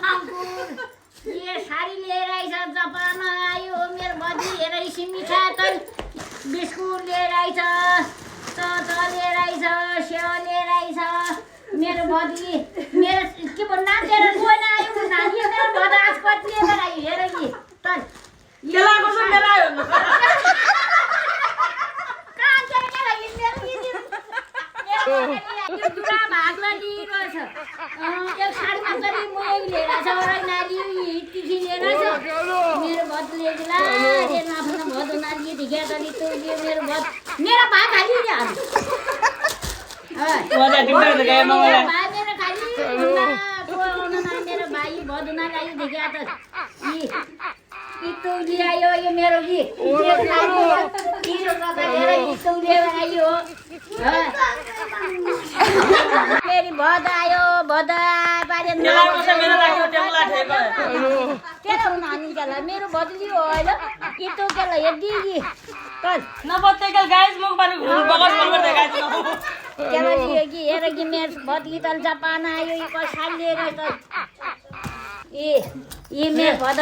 ये साडी लिएर आइछ जापान आयो मेरो बदी हेर सिमिठा त बिस्कुट लिएर आइछ चच लिएर आइछ स्याउ लिएर आइछ मेरो बदी मेरो के भन्न नाचेर गएन आयो नानी मेरो बदा आज कति लिएर आयो हेर कि त केलाको सुन लिएर आयो कहाँ गएर के लागि मेरो जुरा भागला दिइरहेछ त्यो साडी मात्रै म लिएर आछ र नाली तिखी लिएर आछ मेरो बदले दिला रे नाफना भदो नाली देखिया त लितो मेरो बद मेरो भाग खाली रे हाल मजा दिँदै त गए मङला भाइ मेरो खाली मेरो भाइ भदो नाली देखिया त इतो ल्यायो यो मेरो कि इतो लिएर आयो मेरी भद आयो भद पारे केलाको चाहिँ मेरो राख्यो टेबुला ठेको केला नानी केला मेरो बदली हो हैन इतो केला हेर्दी कि कल नबत्तेकल गाइस मुख बारे बगस बगस गाइस केला लियो कि हेर कि मेरो बदली तल जापान आयो यो साल लिएर त ए मेरो भद